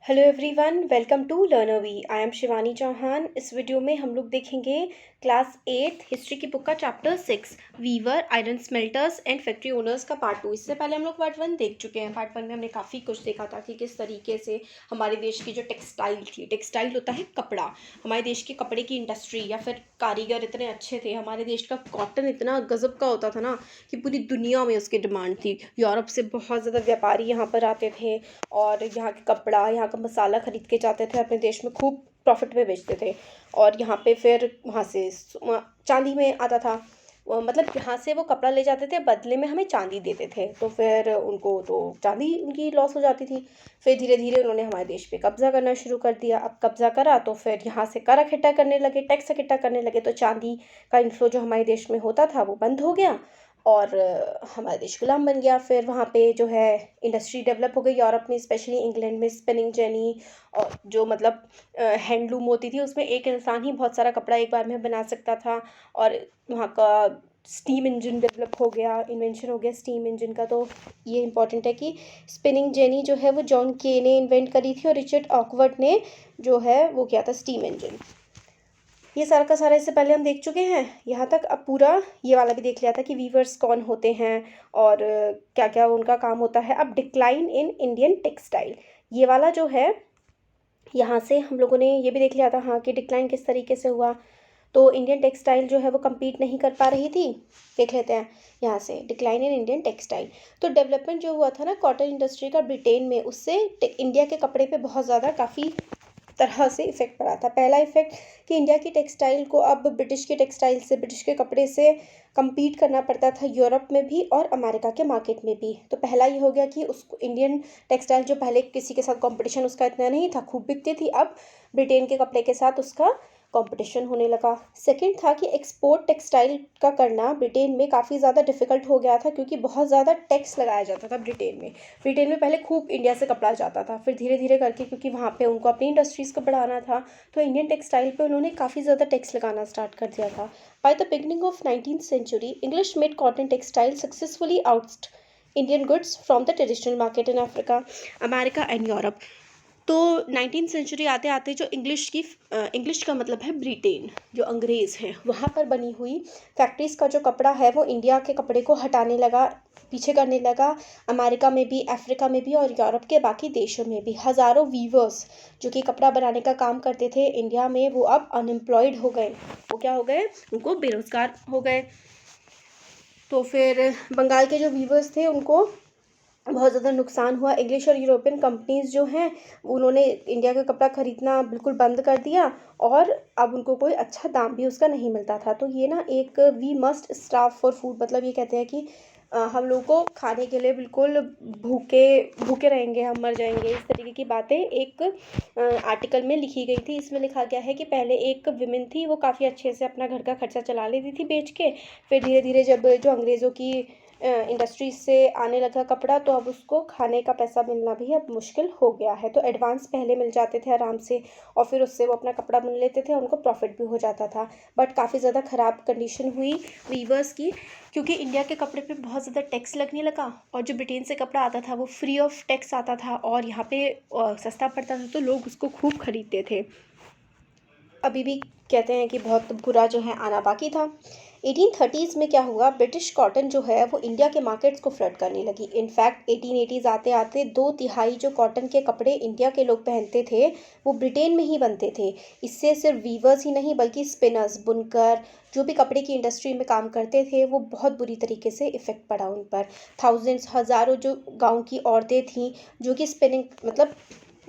Hello everyone, welcome to लर्नरवी। I am Shivani Chauhan. इस video में हम लोग देखेंगे क्लास 8 हिस्ट्री की बुक का chapter 6 weaver, iron smelters and factory owners का पार्ट 2। इससे पहले हम लोग पार्ट 1 देख चुके हैं। पार्ट 1 में हमने काफ़ी कुछ देखा था कि किस तरीके से हमारे देश की जो टेक्सटाइल थी, टेक्सटाइल होता है कपड़ा, हमारे देश की कपड़े की इंडस्ट्री या फिर कारीगर इतने अच्छे थे। हमारे देश का कॉटन इतना गजब का होता था ना कि पूरी दुनिया में उसकी डिमांड थी। यूरोप से बहुत ज़्यादा व्यापारी यहाँ पर आते थे और यहाँ के कपड़ा, यहाँ का मसाला ख़रीद के जाते थे, अपने देश में खूब प्रॉफिट में बेचते थे। और यहाँ पे फिर वहाँ से चांदी में आता था। मतलब यहाँ से वो कपड़ा ले जाते थे, बदले में हमें चांदी देते थे, तो फिर उनको तो चांदी उनकी लॉस हो जाती थी। फिर धीरे धीरे उन्होंने हमारे देश पे कब्ज़ा करना शुरू कर दिया। अब कब्ज़ा करा तो फिर यहाँ से कर इकट्ठा करने लगे, टैक्स इकट्ठा करने लगे, तो चांदी का इन्फ्लो जो हमारे देश में होता था वो बंद हो गया और हमारा देश गुलाम बन गया। फिर वहाँ पे जो है इंडस्ट्री डेवलप हो गई यूरोप में, स्पेशली इंग्लैंड में स्पिनिंग जेनी, और जो मतलब हैंडलूम होती थी, उसमें एक इंसान ही बहुत सारा कपड़ा एक बार में बना सकता था। और वहाँ का स्टीम इंजन डेवलप हो गया, इन्वेंशन हो गया स्टीम इंजन का। तो ये इंपॉर्टेंट है कि स्पिनिंग जेनी जो है वो जॉन के ने इन्वेंट करी थी और रिचर्ड ऑकवर्ड ने जो है वो किया था स्टीम इंजन। ये सारा का सारा इससे पहले हम देख चुके हैं यहाँ तक। अब पूरा ये वाला भी देख लिया था कि वीवर्स कौन होते हैं और क्या क्या उनका काम होता है। अब डिक्लाइन इन इंडियन टेक्सटाइल, ये वाला जो है यहाँ से हम लोगों ने ये भी देख लिया था हाँ कि डिक्लाइन किस तरीके से हुआ। तो इंडियन टेक्सटाइल जो है वो कम्पीट नहीं कर पा रही थी। देख लेते हैं यहाँ से डिक्लाइन इन इंडियन टेक्सटाइल। तो डेवलपमेंट जो हुआ था ना कॉटन इंडस्ट्री का ब्रिटेन में, उससे इंडिया के कपड़े पे बहुत ज़्यादा काफ़ी तरह से इफ़ेक्ट पड़ा था। पहला इफ़ेक्ट कि इंडिया की टेक्सटाइल को अब ब्रिटिश की टेक्सटाइल से, ब्रिटिश के कपड़े से compete करना पड़ता था यूरोप में भी और अमेरिका के मार्केट में भी। तो पहला ये हो गया कि उसको इंडियन टेक्सटाइल जो पहले किसी के साथ कंपटीशन उसका इतना नहीं था, खूब बिकती थी, अब ब्रिटेन के कपड़े के साथ उसका कंपटीशन होने लगा। सेकंड था कि एक्सपोर्ट टेक्सटाइल का करना ब्रिटेन में काफ़ी ज़्यादा डिफ़िकल्ट हो गया था, क्योंकि बहुत ज़्यादा टैक्स लगाया जाता था ब्रिटेन में। ब्रिटेन में पहले खूब इंडिया से कपड़ा जाता था, फिर धीरे धीरे करके क्योंकि वहाँ पे उनको अपनी इंडस्ट्रीज़ को बढ़ाना था, तो इंडियन टेक्सटाइल पे उन्होंने काफ़ी ज़्यादा टैक्स लगाना स्टार्ट कर दिया था। By the beginning of 19th century, English made cotton textile successfully out Indian goods from the traditional market in Africa, America and Europe. तो 19th सेंचुरी आते आते जो इंग्लिश का मतलब है ब्रिटेन, जो अंग्रेज़ हैं, वहाँ पर बनी हुई फैक्ट्रीज़ का जो कपड़ा है वो इंडिया के कपड़े को हटाने लगा, पीछे करने लगा। अमेरिका में भी, अफ्रीका में भी और यूरोप के बाकी देशों में भी हज़ारों वीवर्स जो कि कपड़ा बनाने का काम करते थे इंडिया में, वो अब अनएम्प्लॉयड हो गए। वो क्या हो गए, उनको बेरोज़गार हो गए। तो फिर बंगाल के जो वीवर्स थे उनको बहुत ज़्यादा नुकसान हुआ। इंग्लिश और यूरोपियन कंपनीज़ जो हैं उन्होंने इंडिया का कपड़ा ख़रीदना बिल्कुल बंद कर दिया और अब उनको कोई अच्छा दाम भी उसका नहीं मिलता था। तो ये ना एक we must starve for food, मतलब ये कहते हैं कि हम लोगों को खाने के लिए बिल्कुल भूखे भूखे रहेंगे, हम मर जाएंगे, इस तरीके की बातें एक आर्टिकल में लिखी गई थी। इसमें लिखा गया है कि पहले एक विमेन थी, वो काफ़ी अच्छे से अपना घर का खर्चा चला लेती थी बेच के। फिर धीरे धीरे जब जो अंग्रेज़ों की इंडस्ट्री से आने लगा कपड़ा, तो अब उसको खाने का पैसा मिलना भी अब मुश्किल हो गया है। तो एडवांस पहले मिल जाते थे आराम से और फिर उससे वो अपना कपड़ा बुन लेते थे, उनको प्रॉफिट भी हो जाता था। बट काफ़ी ज़्यादा ख़राब कंडीशन हुई वीवर्स की, क्योंकि इंडिया के कपड़े पे बहुत ज़्यादा टैक्स लगने लगा और जो ब्रिटेन से कपड़ा आता था वो फ्री ऑफ टैक्स आता था और यहाँ पे सस्ता पड़ता था, तो लोग उसको खूब खरीदते थे। अभी भी कहते हैं कि बहुत बुरा जो है आना बाकी था। 1830s में क्या हुआ, ब्रिटिश कॉटन जो है वो इंडिया के मार्केट्स को फ्लड करने लगी। इनफैक्ट 1880s आते आते 2/3 जो कॉटन के कपड़े इंडिया के लोग पहनते थे वो ब्रिटेन में ही बनते थे। इससे सिर्फ वीवर्स ही नहीं बल्कि स्पिनर्स, बुनकर, जो भी कपड़े की इंडस्ट्री में काम करते थे, वो बहुत बुरी तरीके से इफ़ेक्ट पड़ा उन पर। थाउजेंड्स, हज़ारों जो गाँव की औरतें थीं जो कि स्पिनिंग मतलब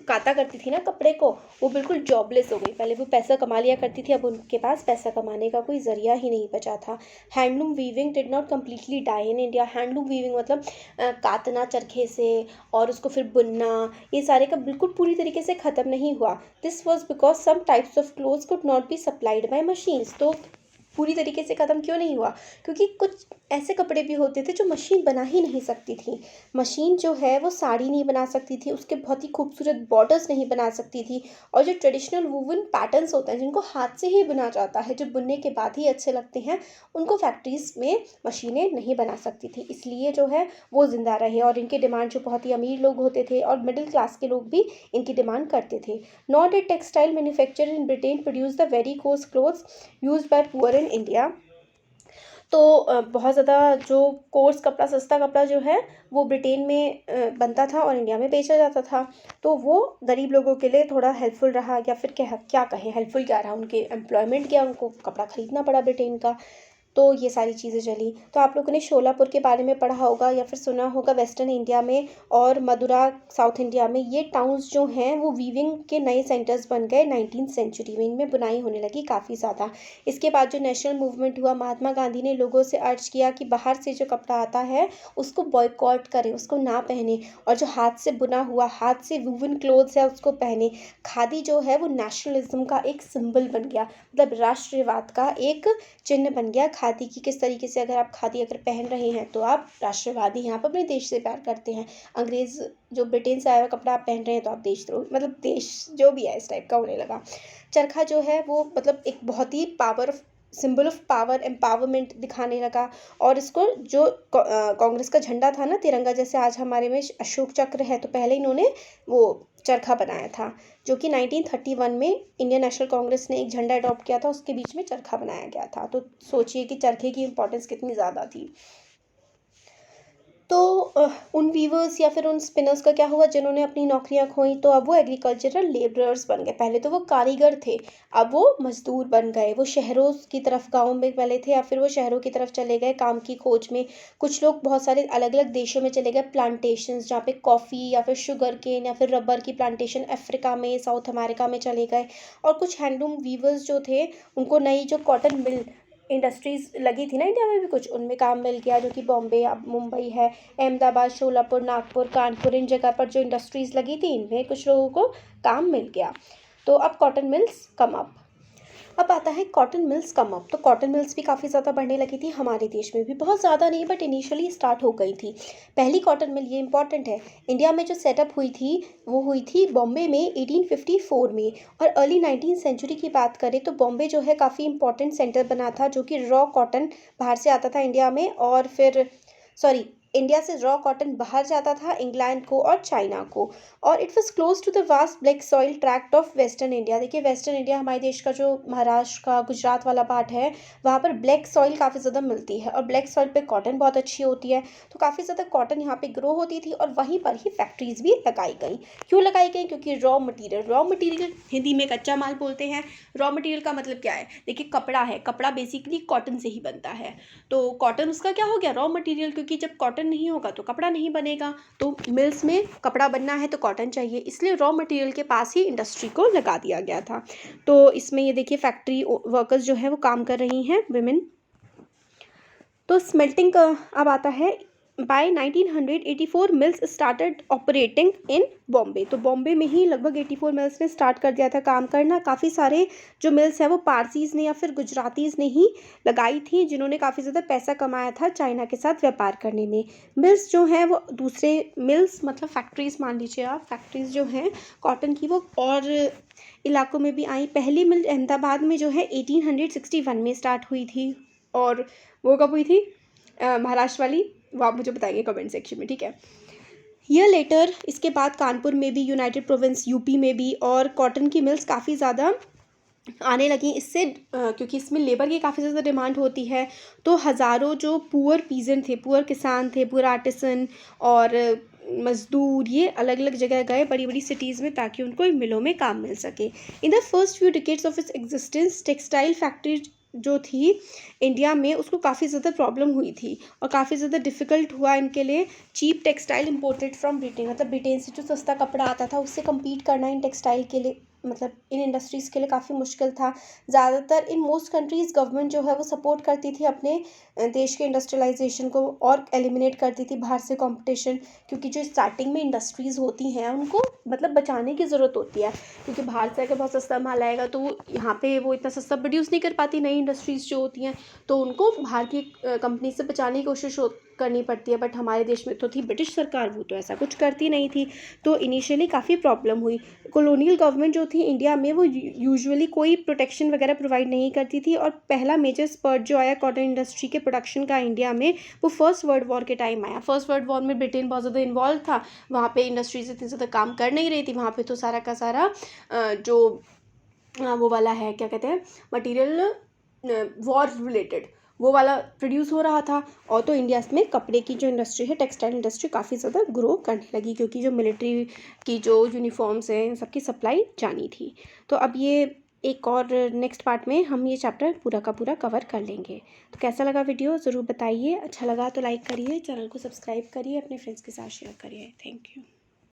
काता करती थी ना कपड़े को, वो बिल्कुल जॉबलेस हो गई। पहले वो पैसा कमा लिया करती थी, अब उनके पास पैसा कमाने का कोई ज़रिया ही नहीं बचा था। Handloom weaving did not completely die in India. Handloom weaving मतलब कातना चरखे से और उसको फिर बुनना, ये सारे का बिल्कुल पूरी तरीके से ख़त्म नहीं हुआ। This was because some types of clothes could not be supplied by machines. तो पूरी तरीके से ख़त्म क्यों नहीं हुआ? क्योंकि कुछ ऐसे कपड़े भी होते थे जो मशीन बना ही नहीं सकती थी। मशीन जो है वो साड़ी नहीं बना सकती थी, उसके बहुत ही खूबसूरत बॉर्डर्स नहीं बना सकती थी, और जो ट्रेडिशनल वूवन पैटर्न्स होते हैं जिनको हाथ से ही बुना जाता है, जो बुनने के बाद ही अच्छे लगते हैं, उनको फैक्ट्रीज़ में मशीनें नहीं बना सकती थी। इसलिए जो है वो ज़िंदा रहे, और इनकी डिमांड जो बहुत ही अमीर लोग होते थे और मिडिल क्लास के लोग भी इनकी डिमांड करते थे। Nor did textile manufacturer in Britain produce the very course clothes used by poor in India. तो बहुत ज़्यादा जो कोर्स कपड़ा, सस्ता कपड़ा जो है वो ब्रिटेन में बनता था और इंडिया में बेचा जाता था। तो वो गरीब लोगों के लिए थोड़ा हेल्पफुल रहा, या फिर क्या क्या कहें, हेल्पफुल क्या रहा, उनके एम्प्लॉयमेंट गया, उनको कपड़ा खरीदना पड़ा ब्रिटेन का। तो ये सारी चीज़ें चली। तो आप लोगों ने शोलापुर के बारे में पढ़ा होगा या फिर सुना होगा वेस्टर्न इंडिया में, और मदुरा साउथ इंडिया में। ये टाउन्स जो हैं वो वीविंग के नए सेंटर्स बन गए 19th सेंचुरी में। इनमें बुनाई होने लगी काफ़ी ज़्यादा। इसके बाद जो नेशनल मूवमेंट हुआ, महात्मा गांधी ने लोगों से अर्ज किया कि बाहर से जो कपड़ा आता है उसको बॉयकॉट करें, उसको ना पहने, और जो हाथ से बुना हुआ, हाथ से वूवन क्लोथ्स है उसको पहने। खादी जो है वो नेशनलिज्म का एक सिंबल बन गया, मतलब राष्ट्रवाद का एक चिन्ह बन गया खादी की। किस तरीके से अगर आप खादी अगर पहन रहे हैं तो आप राष्ट्रवादी हैं, आप अपने देश से प्यार करते हैं। अंग्रेज़ जो ब्रिटेन से आया हुआ कपड़ा आप पहन रहे हैं तो आप देशद्रोही, मतलब देश जो भी है इस टाइप का होने लगा। चरखा जो है वो मतलब एक बहुत ही सिंबल ऑफ पावर, एम्पावरमेंट दिखाने लगा। और इसको जो कांग्रेस का झंडा था ना, तिरंगा, जैसे आज हमारे में अशोक चक्र है, तो पहले इन्होंने वो चरखा बनाया था, जो कि 1931 में इंडियन नेशनल कांग्रेस ने एक झंडा अडॉप्ट किया था, उसके बीच में चरखा बनाया गया था। तो सोचिए कि चरखे की इंपॉर्टेंस कितनी ज़्यादा थी। तो उन वीवर्स या फिर उन स्पिनर्स का क्या हुआ जिन्होंने अपनी नौकरियां खोई? तो अब वो एग्रीकल्चरल लेबरर्स बन गए। पहले तो वो कारीगर थे, अब वो मजदूर बन गए। वो शहरों की तरफ, गाँव में पहले थे, या फिर वो शहरों की तरफ चले गए काम की खोज में। कुछ लोग बहुत सारे अलग अलग देशों में चले गए, प्लांटेशंस जहाँ पे कॉफ़ी या फिर शुगर केन या फिर रबर की प्लांटेशन अफ्रीका में, साउथ अमेरिका में चले गए। और कुछ हैंडलूम वीवर्स जो थे उनको नई जो कॉटन मिल इंडस्ट्रीज़ लगी थी ना इंडिया में भी कुछ, उनमें काम मिल गया, जो कि बॉम्बे या मुंबई है, अहमदाबाद, शोलापुर, नागपुर, कानपुर, इन जगह पर जो इंडस्ट्रीज़ लगी थी इनमें कुछ लोगों को काम मिल गया। तो अब कॉटन मिल्स कम अप। अब आता है कॉटन मिल्स कम अप। तो कॉटन मिल्स भी काफ़ी ज़्यादा बढ़ने लगी थी, हमारे देश में भी बहुत ज़्यादा नहीं, बट इनिशियली स्टार्ट हो गई थी। पहली कॉटन मिल, ये इंपॉर्टेंट है, इंडिया में जो सेटअप हुई थी वो हुई थी बॉम्बे में 1854 में। और अर्ली 19th सेंचुरी की बात करें तो बॉम्बे जो है काफ़ी इंपॉर्टेंट सेंटर बना था, जो कि रॉ कॉटन बाहर से आता था इंडिया में, और फिर सॉरी, इंडिया से रॉ कॉटन बाहर जाता था इंग्लैंड को और चाइना को। और it was close to the vast black soil tract of western India. देखिए वेस्टर्न इंडिया हमारे देश का जो महाराष्ट्र का, गुजरात वाला पार्ट है, वहाँ पर ब्लैक सॉइल काफ़ी ज़्यादा मिलती है, और ब्लैक सॉइल पे कॉटन बहुत अच्छी होती है। तो काफ़ी ज़्यादा कॉटन यहाँ पे ग्रो होती थी, और वहीं पर ही फैक्ट्रीज़ भी लगाई गई। क्यों लगाई गई? क्योंकि रॉ मटीरियल हिंदी में कच्चा माल बोलते हैं। रॉ मटीरियल का मतलब क्या है? देखिए कपड़ा है, कपड़ा बेसिकली कॉटन से ही बनता है। तो कॉटन उसका क्या हो गया? रॉ मटेरियल, क्योंकि जब कॉटन नहीं होगा तो कपड़ा नहीं बनेगा। तो मिल्स में कपड़ा बनना है तो कॉटन चाहिए, इसलिए रॉ मटेरियल के पास ही इंडस्ट्री को लगा दिया गया था। तो इसमें ये देखिए फैक्ट्री वर्कर्स जो है वो काम कर रही हैं, विमेन। तो स्मेल्टिंग का अब आता है। By 1984 mills started operating in Bombay. तो बॉम्बे में ही लगभग 84 मिल्स ने स्टार्ट कर दिया था काम करना। काफ़ी सारे जो मिल्स है वो पारसीज़ ने या फिर गुजरातीज़ ने ही लगाई थी, जिन्होंने काफ़ी ज़्यादा पैसा कमाया था चाइना के साथ व्यापार करने में। मिल्स जो हैं वो दूसरे मिल्स, मतलब फैक्ट्रीज़ मान लीजिए आप, फैक्ट्रीज़ जो हैं कॉटन की वो और इलाकों में भी आई। पहली मिल अहमदाबाद में जो है 1861 में स्टार्ट हुई थी, और वो कब हुई थी महाराष्ट्र वाली, वो आप मुझे बताइए कमेंट सेक्शन में, ठीक है। ईयर लेटर इसके बाद कानपुर में भी, यूनाइटेड प्रोविंस यूपी में भी, और कॉटन की मिल्स काफ़ी ज़्यादा आने लगी इससे, क्योंकि इसमें लेबर की काफ़ी ज़्यादा डिमांड होती है। तो हज़ारों जो पुअर पीजेंट थे, पुअर किसान थे, पुअर आर्टिसन और मजदूर, ये अलग अलग जगह गए बड़ी बड़ी सिटीज़ में, ताकि उनको इन मिलों में काम मिल सके। In the first few decades of its existence textile factory जो थी इंडिया में उसको काफ़ी ज़्यादा प्रॉब्लम हुई थी, और काफ़ी ज़्यादा डिफ़िकल्ट हुआ इनके लिए। Cheap textile imported from Britain, मतलब ब्रिटेन से जो सस्ता कपड़ा आता था उससे कम्पीट करना इन टेक्सटाइल के लिए मतलब इन इंडस्ट्रीज़ के लिए काफ़ी मुश्किल था। ज़्यादातर इन मोस्ट कंट्रीज़ गवर्नमेंट जो है वो सपोर्ट करती थी अपने देश के इंडस्ट्रियलाइजेशन को और एलिमिनेट करती थी बाहर से कंपटीशन, क्योंकि जो स्टार्टिंग में इंडस्ट्रीज़ होती हैं उनको मतलब बचाने की ज़रूरत होती है, क्योंकि बाहर से अगर बहुत सस्ता माल आएगा तो वो यहाँ पे वो इतना सस्ता प्रोड्यूस नहीं कर पाती नई इंडस्ट्रीज़ जो होती हैं, तो उनको बाहर की कंपनी से बचाने की कोशिश करनी पड़ती है। बट हमारे देश में तो थी ब्रिटिश सरकार, वो तो ऐसा कुछ करती नहीं थी, तो इनिशियली काफ़ी प्रॉब्लम हुई। कॉलोनियल गवर्नमेंट जो थी इंडिया में वो यूजुअली कोई प्रोटेक्शन वगैरह प्रोवाइड नहीं करती थी, और पहला मेजर स्पर्ट जो आया कॉटन इंडस्ट्री के प्रोडक्शन का इंडिया में वो फर्स्ट वर्ल्ड वॉर के टाइम आया। फर्स्ट वर्ल्ड वॉर में ब्रिटेन बहुत ज़्यादा इन्वॉल्व था, वहाँ पे इंडस्ट्रीज इतनी ज़्यादा काम कर नहीं रही थी, वहाँ पे तो सारा का सारा जो वो वाला है क्या कहते हैं मटेरियल वॉर रिलेटेड वो वाला प्रोड्यूस हो रहा था। और तो इंडिया में कपड़े की जो इंडस्ट्री है, टेक्सटाइल इंडस्ट्री काफ़ी ज़्यादा ग्रो करने लगी, क्योंकि जो मिलिट्री की जो यूनिफॉर्म्स हैं इन सबकी सप्लाई जानी थी। तो अब ये एक और नेक्स्ट पार्ट में हम ये चैप्टर पूरा का पूरा कवर कर लेंगे। तो कैसा लगा वीडियो ज़रूर बताइए, अच्छा लगा तो लाइक करिए, चैनल को सब्सक्राइब करिए, अपने फ्रेंड्स के साथ शेयर करिए। Thank you.